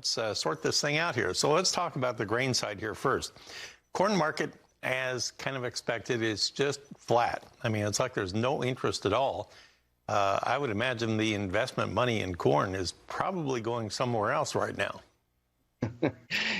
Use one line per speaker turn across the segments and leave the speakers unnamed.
let's sort this thing out here. So let's talk about the grain side here first. Corn market, as kind of expected, is just flat. I mean, it's like there's no interest at all. I would imagine the investment money in corn is probably going somewhere else right now.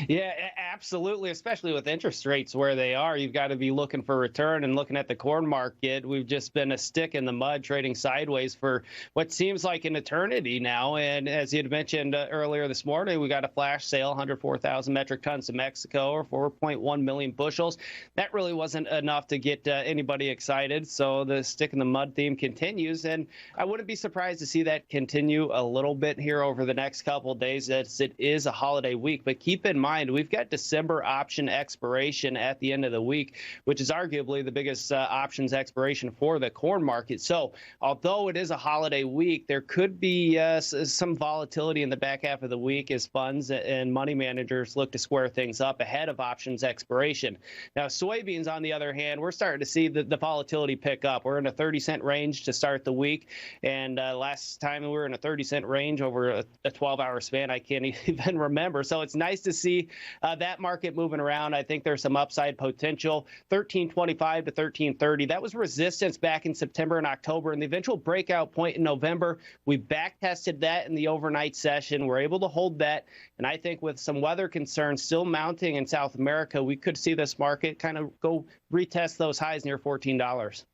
Yeah, absolutely, especially with interest rates where they are. You've got to be looking for return, and looking at the corn market, we've just been a stick in the mud trading sideways for what seems like an eternity now. And as you had mentioned earlier this morning, we got a flash sale, 104,000 metric tons to Mexico, or 4.1 million bushels. That really wasn't enough to get anybody excited, so the stick in the mud theme continues, and I wouldn't be surprised to see that continue a little bit here over the next couple of days, as it is a holiday week. But keep in mind, we've got December option expiration at the end of the week, which is arguably the biggest options expiration for the corn market. So although it is a holiday week, there could be some volatility in the back half of the week as funds and money managers look to square things up ahead of options expiration. Now, soybeans, on the other hand, we're starting to see the volatility pick up. We're in a 30-cent range to start the week, and last time we were in a 30-cent range over a 12-hour span, I can't even remember. So it's nice to see that market moving around. I think there's some upside potential. 1325 to 1330. That was resistance back in September and October, and the eventual breakout point in November. We back tested that in the overnight session. We're able to hold that, and I think with some weather concerns still mounting in South America, we could see this market kind of go retest those highs near $14.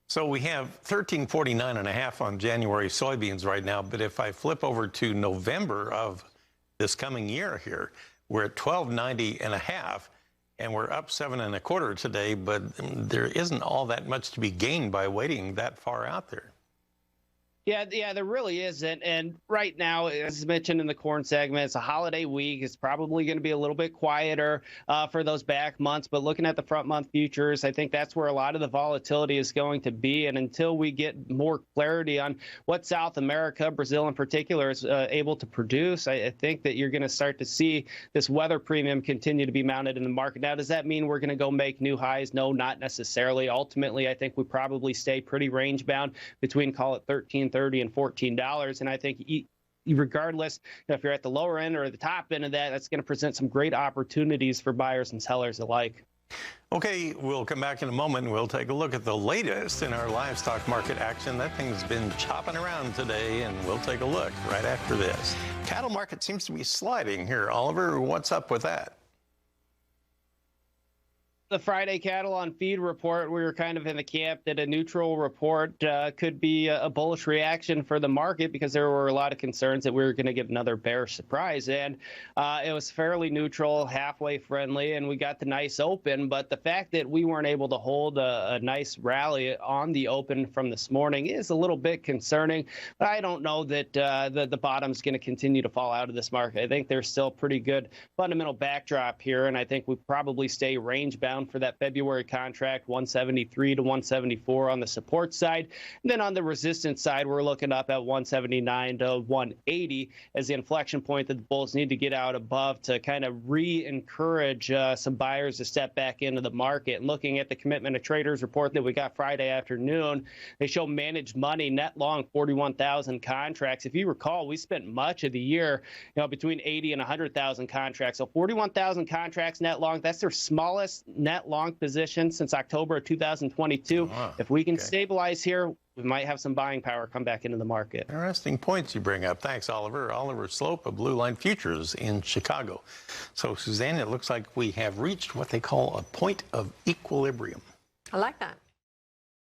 So we have 1349.5 on January soybeans right now, but if I flip over to November of this coming year here, we're at 1290.5, and we're up 7 1/4 today, but there isn't all that much to be gained by waiting that far out there.
Yeah, there really isn't. And right now, as mentioned in the corn segment, it's a holiday week. It's probably going to be a little bit quieter for those back months. But looking at the front month futures, I think that's where a lot of the volatility is going to be. And until we get more clarity on what South America, Brazil in particular, is able to produce, I think that you're going to start to see this weather premium continue to be mounted in the market. Now, does that mean we're going to go make new highs? No, not necessarily. Ultimately, I think we probably stay pretty range bound between, call it, $13.30 and $14. And I think regardless, if you're at the lower end or the top end of that, that's going to present some great opportunities for buyers and sellers alike.
Okay, we'll come back in a moment and we'll take a look at the latest in our livestock market action. That thing's been chopping around today, and we'll take a look right after this. Cattle market seems to be sliding here. Oliver, what's up with that?
The Friday cattle on feed report, we were kind of in the camp that a neutral report could be a bullish reaction for the market, because there were a lot of concerns that we were going to get another bearish surprise. And it was fairly neutral, halfway friendly, and we got the nice open. But the fact that we weren't able to hold a nice rally on the open from this morning is a little bit concerning. But I don't know that the bottom's going to continue to fall out of this market. I think there's still pretty good fundamental backdrop here, and I think we probably stay range bound for that February contract, 173 to 174 on the support side. And then on the resistance side, we're looking up at 179 to 180 as the inflection point that the bulls need to get out above to kind of re-encourage some buyers to step back into the market. And looking at the commitment of traders report that we got Friday afternoon, they show managed money net long 41,000 contracts. If you recall, we spent much of the year, between 80 and 100,000 contracts. So 41,000 contracts net long. That's their smallest net long position since October of 2022.
Wow.
If we can stabilize here, we might have some buying power come back into the market.
Interesting points you bring up. Thanks, Oliver. Oliver Slope of Blue Line Futures in Chicago. So, Suzanne, it looks like we have reached what they call a point of equilibrium.
I like that.